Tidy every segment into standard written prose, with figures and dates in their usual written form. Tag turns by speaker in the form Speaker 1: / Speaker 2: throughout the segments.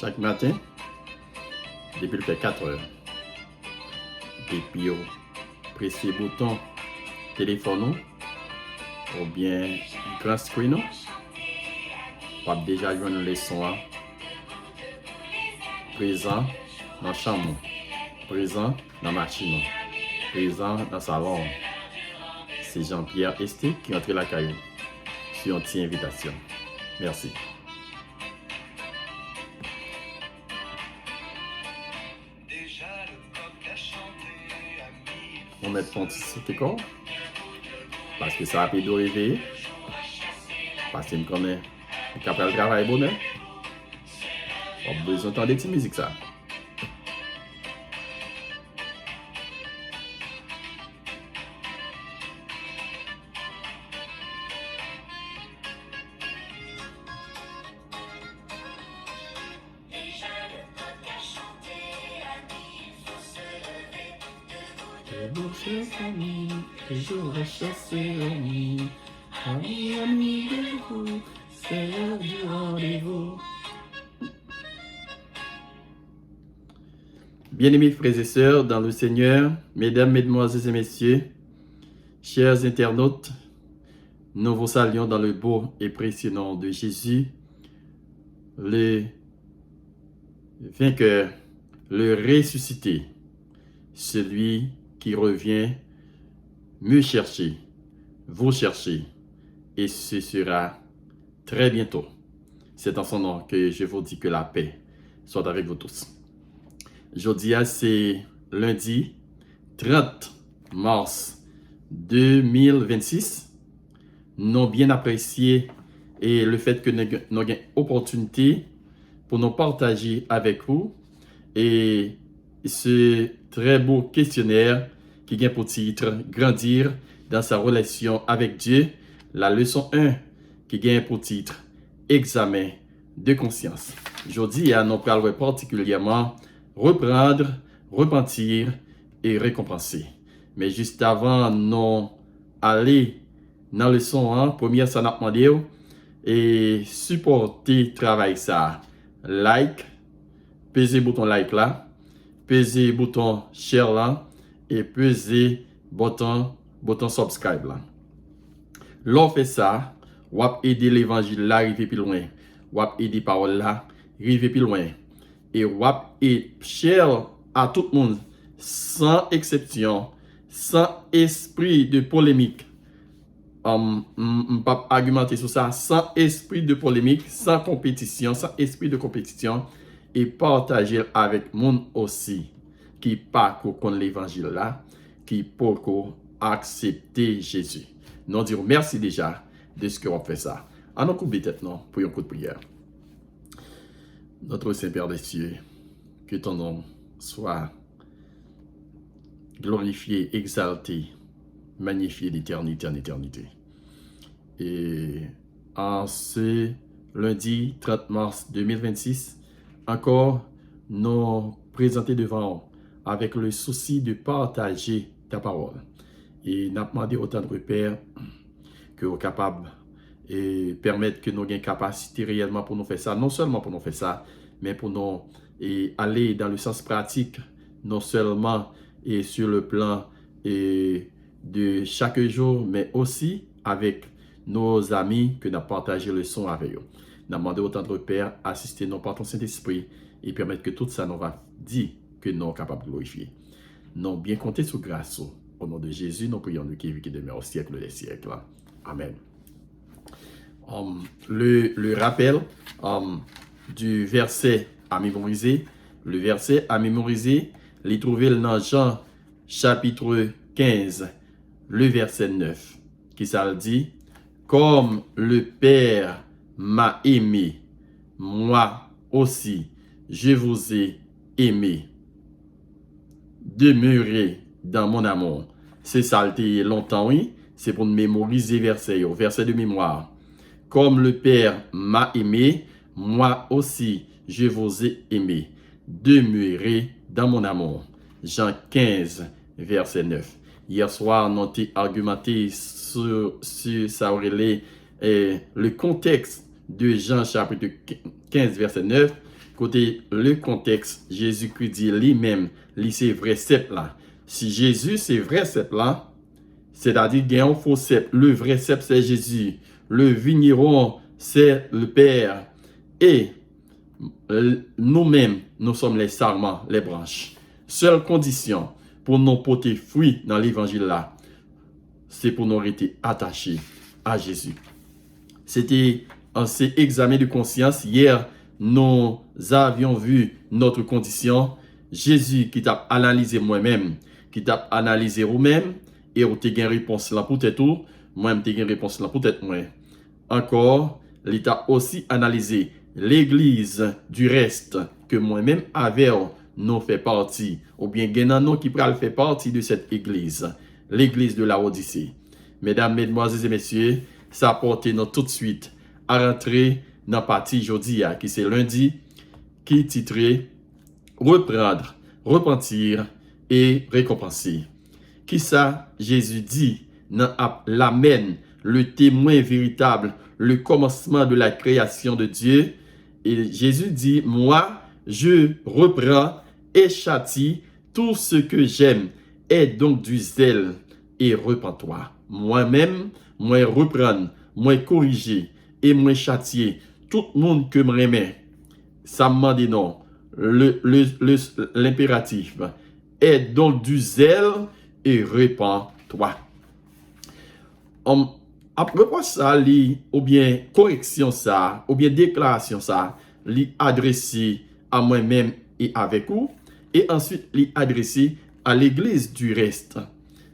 Speaker 1: chaque matin, depuis le fait 4 heures. Depuis vous pressez le bouton téléphone ou bien grand screen, vous avez déjà joué une leçon présent dans la chambre, présent dans la machine, présent dans le salon. C'est Jean-Pierre Esté qui entre la caillou sur une petite invitation. Merci. On met ton petit corps parce que ça a pu de réveiller. Parce que je connais qu'après le travail bonheur. On a besoin d'entendre des petites musiques ça. Toujours chasser amis, amis de vous, c'est l'heure du rendez-vous. Bien-aimés frères et sœurs dans le Seigneur, mesdames, mesdemoiselles et messieurs, chers internautes, nous vous saluons dans le beau et précieux nom de Jésus, le vainqueur, le ressuscité, celui qui revient me chercher, vous chercher, et ce sera très bientôt. C'est en son nom que je vous dis que la paix soit avec vous tous. Aujourd'hui, c'est lundi 30 mars 2026. Nous bien apprécié et le fait que nous avons une opportunité pour nous partager avec vous et ce très beau questionnaire qui vient pour titre « Grandir dans sa relation avec Dieu », la leçon 1 qui vient pour titre « Examen de conscience ». Aujourd'hui, nous parlons particulièrement « Reprendre, repentir et récompenser ». Mais juste avant nous aller dans la leçon 1, première, ça n'a demandé et supporter le travail ça. Like, pesez le bouton like là, pesez le bouton share là, et peser bouton subscribe là. L'on fait ça, ou aider l'évangile là arriver plus loin, ou aider parole là arriver plus loin, et ou aider share à tout le monde sans exception, sans esprit de polémique. Pas argumenter sur ça, sans esprit de polémique, sans compétition, sans esprit de compétition, et partager avec monde aussi qui pas qu'on l'évangile là, qui pour accepter Jésus. Nous disons merci déjà de ce qu'on fait ça. En nous couper tête non pour un coup de prière. Notre Saint-Père des cieux, que ton nom soit glorifié, exalté, magnifié d'éternité en éternité. Et en ce lundi 30 mars 2026, encore nous présenter devant avec le souci de partager ta parole. Et nous demandé autant de Père que vous capable et permettre que nous ayons capacité réellement pour nous faire ça. Non seulement pour nous faire ça, mais pour nous aller dans le sens pratique, non seulement et sur le plan de chaque jour, mais aussi avec nos amis que nous avons partagé le son avec eux. Nous demandé autant de Père assister nous par ton Saint-Esprit et permettre que tout ça nous va dire que nous sommes capables de glorifier. Nous bien compter sur grâce. Au nom de Jésus, nous prions Dieu qui vit qui demeure au siècle des siècles. Amen. Le rappel du verset à mémoriser. Le verset à mémoriser, il est trouvé dans Jean chapitre 15, le verset 9, qui ça dit, « Comme le Père m'a aimé, moi aussi, je vous ai aimé. Demeurez dans mon amour. » C'est ça, le longtemps, oui. C'est pour mémoriser verset, verset de mémoire. Comme le Père m'a aimé, moi aussi, je vous ai aimé. Demeurez dans mon amour. Jean 15, verset 9. Hier soir, nous avons argumenté sur ça, le contexte de Jean chapitre 15, verset 9, côté le contexte, Jésus-Christ dit lui-même, c'est vrai cep là. Si Jésus c'est vrai cep là, c'est-à-dire qu'il y a un faux cep. Le vrai cep c'est Jésus. Le vigneron c'est le Père. Et nous-mêmes, nous sommes les sarments, les branches. Seule condition pour nous porter fruit dans l'évangile là, c'est pour nous rester attachés à Jésus. C'était un examen de conscience. Hier, nous avions vu notre condition. Jésus qui t'a analysé moi-même, qui t'a analysé vous-même, et vous avez une réponse là peut-être tout, moi-même j'ai une réponse là peut-être moi. Encore, l'État aussi analysé l'église du reste que moi-même avec nous fait partie, ou bien nous qui pral fait partie de cette église, l'église de la Odyssée. Mesdames, mesdemoiselles et messieurs, ça apporte nous tout de suite à rentrer dans la partie jeudi, qui c'est lundi, qui est titré Reprendre, repentir et récompenser. Qui ça, Jésus dit, l'amène, le témoin véritable, le commencement de la création de Dieu. Et Jésus dit, moi, je reprends et châtie tout ce que j'aime. Aie donc du zèle et repens-toi. Moi-même, moi reprendre, moi corriger et moi châtier tout le monde que me remet. Ça me dit non. L'impératif. Aie donc du zèle et repens-toi. Après quoi ça, ou bien correction ça, ou bien déclaration ça, adressé à moi-même et avec vous, et ensuite adressé à l'église du reste.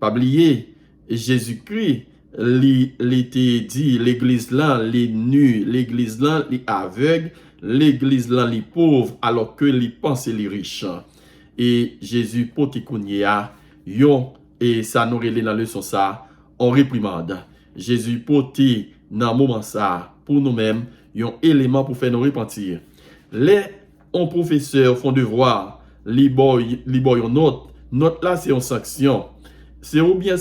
Speaker 1: Pas oublier, Jésus-Christ, était dit, l'église là, les nus, l'église là, les aveugles, l'église là, les pauvres, alors que les pensent les riches. Et Jésus, pour et ça nous relève dans le leçon ça, on réprimande. Jésus porté dans le moment ça, pour nous-mêmes, un élément pour faire nous repentir. Les professeurs font devoir, les boys note là c'est une sanction. C'est ou bien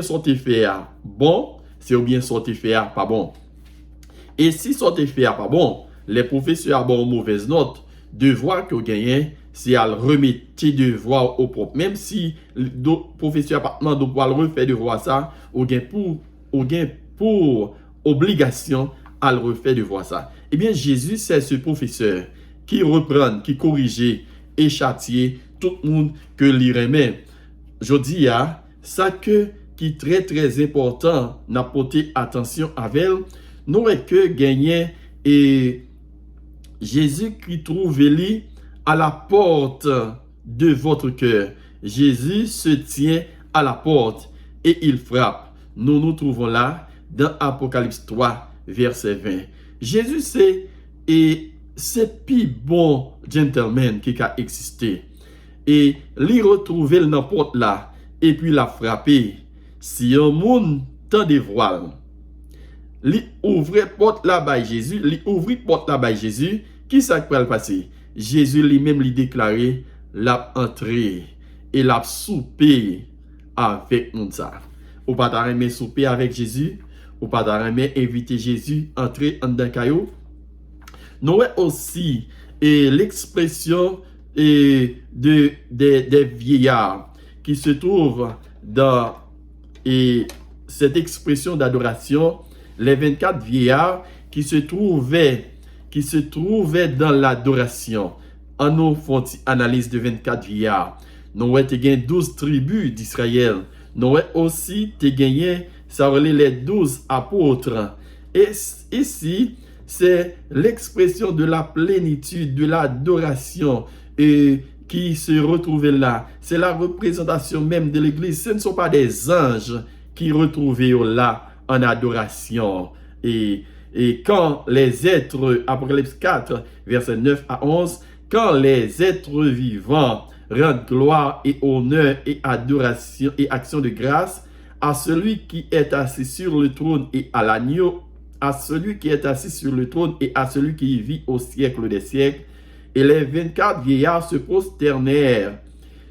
Speaker 1: sortir faire bon, c'est ou bien sortir faire pas bon. Et si sortir faire pas bon, les professeurs ont une mauvaise note, devoir que vous gagnez, c'est à remettre devoir au propre. Même si le professeur appartement doit le refaire devoir ça, ou gain pour obligation à le refaire devoir ça. Eh bien, Jésus, c'est ce professeur qui reprend, qui corrige et châtie tout le monde que l'il remet. Je dis, ça qui est très très important, d'apporter attention avec elle, nous est que gagner et Jésus qui trouve lui à la porte de votre cœur. Jésus se tient à la porte et il frappe. Nous nous trouvons là dans Apocalypse 3, verset 20. Jésus c'est plus bon gentleman qui a existé. Et l'y retrouver dans la porte là et puis la frapper. Si un monde tend des voiles, l'y ouvrir porte là bas Jésus, l'y ouvrir porte là bas Jésus, qui ça peut le passer? Jésus lui-même lui déclaré l'a entré et l'a soupé avec nous ça. Ou pas t'aimer souper avec Jésus, ou pas t'aimer inviter Jésus entrer en dans caillou. Nous aussi et l'expression des vieillards qui se trouvent dans cette expression d'adoration, les 24 vieillards qui se trouvaient dans l'adoration. En nous font analyse de 24 vieillards. Nous avons 12 tribus d'Israël. Nous avons aussi gagné, ça relève les 12 apôtres. Et ici, c'est l'expression de la plénitude, de l'adoration qui se retrouve là. C'est la représentation même de l'Église. Ce ne sont pas des anges qui retrouvaient là en adoration. Et quand les êtres, Apocalypse 4, versets 9 à 11, quand les êtres vivants rendent gloire et honneur et adoration et action de grâce à celui qui est assis sur le trône et à l'agneau, à celui qui est assis sur le trône et à celui qui vit au siècle des siècles. Et les 24 vieillards se prosternèrent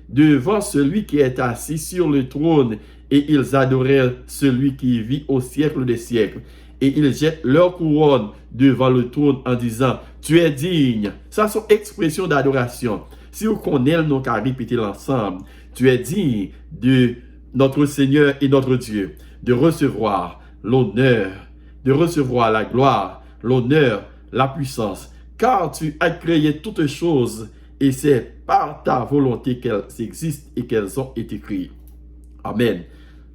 Speaker 1: devant celui qui est assis sur le trône et ils adorèrent celui qui vit au siècle des siècles. et ils jettent leur couronne devant le trône en disant, tu es digne. Ça, sont expressions d'adoration. Si vous connaissez, nous qu'à répéter l'ensemble, tu es digne de notre Seigneur et notre Dieu, de recevoir l'honneur, de recevoir la gloire, l'honneur, la puissance, car tu as créé toutes choses et c'est par ta volonté qu'elles existent et qu'elles ont été créées. Amen.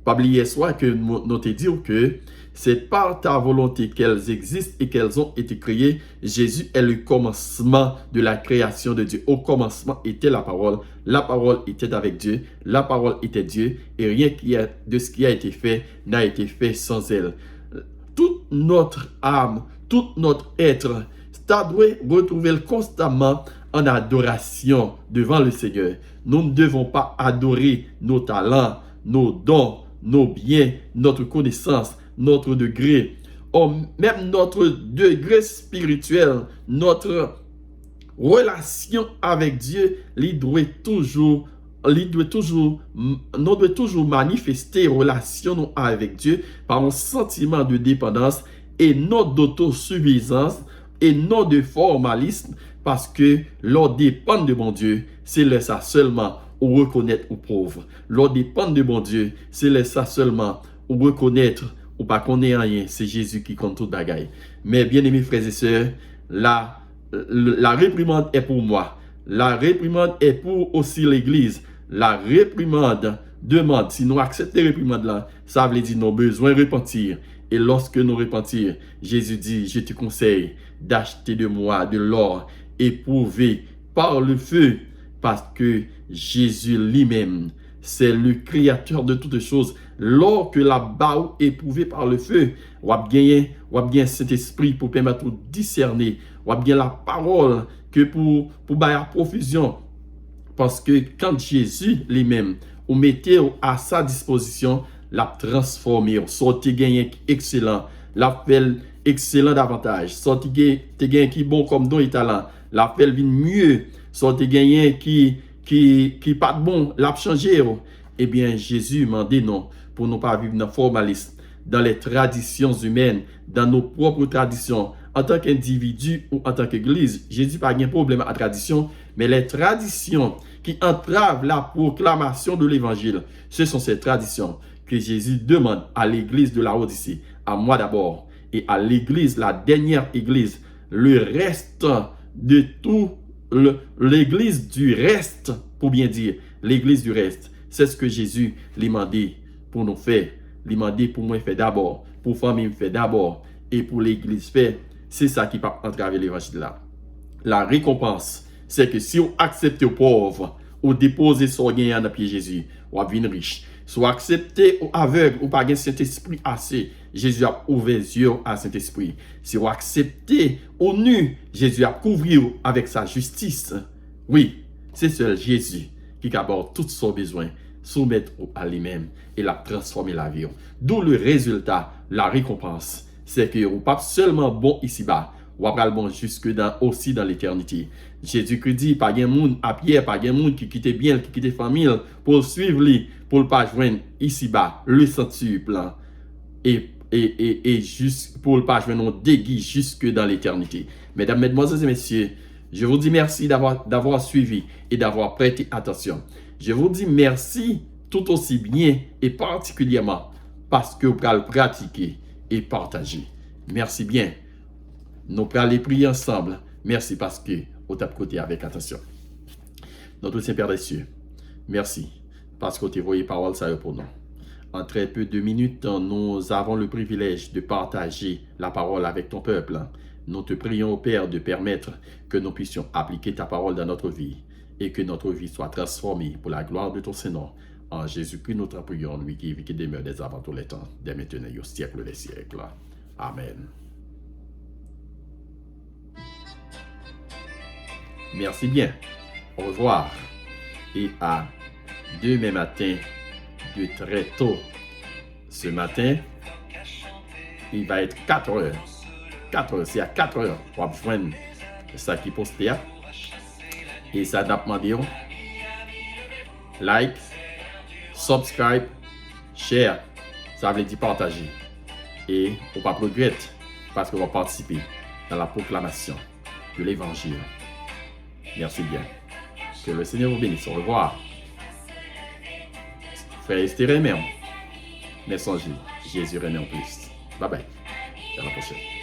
Speaker 1: Pas oublier soit que nous te disons que c'est par ta volonté qu'elles existent et qu'elles ont été créées. Jésus est le commencement de la création de Dieu. Au commencement était la parole était avec Dieu, la parole était Dieu, et rien de ce qui a été fait n'a été fait sans elle. Toute notre âme, tout notre être, ça doit retrouver constamment en adoration devant le Seigneur. Nous ne devons pas adorer nos talents, nos dons, nos biens, notre connaissance, notre degré, ou même notre degré spirituel, notre relation avec Dieu, nous doit toujours manifester relation avec Dieu par un sentiment de dépendance et non d'autosuffisance et non de formalisme, parce que l'on dépend de mon Dieu, c'est là ça seulement ou reconnaître aux pauvres. L'on dépend de mon Dieu, c'est là ça seulement ou reconnaître ou pas qu'on ait rien, c'est Jésus qui compte toute bagaille. Mais bien aimés frères et sœurs, la réprimande est pour moi. La réprimande est pour aussi l'église. La réprimande demande, si nous acceptons la réprimande là, ça veut dire nous avons besoin de repentir. Et lorsque nous repentir, Jésus dit, je te conseille d'acheter de moi de l'or éprouvé par le feu, parce que Jésus lui-même, c'est le créateur de toutes choses. L'or que la baou éprouvé par le feu, ou bien cet esprit pour permettre de discerner, ou bien la parole que pour bailler profusion. Parce que quand Jésus lui-même, ou mettez à sa disposition, l'a transformé, sorti gagné excellent, l'a fait excellent davantage, sorti gagné qui bon comme don et talent, l'a fait mieux, sorti gagné qui pas bon, l'a changé. Eh bien, Jésus m'a dit non, pour ne pas vivre dans le formalisme, dans les traditions humaines, dans nos propres traditions, en tant qu'individu ou en tant qu'église. Jésus n'a pas de problème à la tradition, mais les traditions qui entravent la proclamation de l'évangile, ce sont ces traditions que Jésus demande à l'église de la Odyssée, à moi d'abord, et à l'église, la dernière église, le reste de tout, l'église du reste, pour bien dire, l'église du reste. C'est ce que Jésus lui m'a dit pour nous faire. Il m'a dit pour moi faire d'abord, pour famille faire d'abord, et pour l'église faire. C'est ça qui peut entraver l'évangile là. La récompense, c'est que si vous acceptez aux pauvres, ou déposez son gain dans pied Jésus, ou venir riche. Soit accepté ou aveugle, ou pas de Saint-Esprit assez, Jésus a ouvert les yeux à Saint-Esprit. Si vous acceptez ou nu, Jésus a couvert avec sa justice. Oui, c'est seul Jésus qui aborde tout son besoin, soumettre à lui-même et la transformer la vie. D'où le résultat, la récompense, c'est que vous pas seulement bon ici-bas, ou après le bon jusque aussi dans l'éternité. Jésus-Christ dit, pas de monde à Pierre, pas de monde qui quitte bien, qui quitte famille, pour suivre lui, pour ne pas joindre ici-bas le centuple, et juste pour ne pas joindre un déguis jusque dans l'éternité. Mesdames, mesdemoiselles et messieurs, je vous dis merci d'avoir suivi et d'avoir prêté attention. Je vous dis merci tout aussi bien et particulièrement parce que vous allez pratiquer et partager. Merci bien. Nous allons prier ensemble. Merci parce que vous êtes côté avec attention. Notre Saint-Père des cieux, merci parce que vous avez envoyé parole ça pour nous. En très peu de minutes, nous avons le privilège de partager la parole avec ton peuple. Nous te prions, Père, de permettre que nous puissions appliquer ta parole dans notre vie et que notre vie soit transformée pour la gloire de ton Saint-Nom. En Jésus-Christ, nous te prions, lui qui vit et demeure dès avant tous les temps, dès maintenant et au siècle des siècles. Amen. Merci bien. Au revoir. Et à demain matin, de très tôt. Ce matin, il va être 4 heures. 4 heures, c'est à 4 heures. On va joindre ça qui poste là. Et ça n'a pas demandé. Like, subscribe, share. Ça veut dire partager. et on va regretter parce qu'on va participer dans la proclamation de l'évangile. Merci bien. Que le Seigneur vous bénisse. Au revoir. Frère Esther même. Mais songez, Jésus remet en plus. Bye bye. À la prochaine.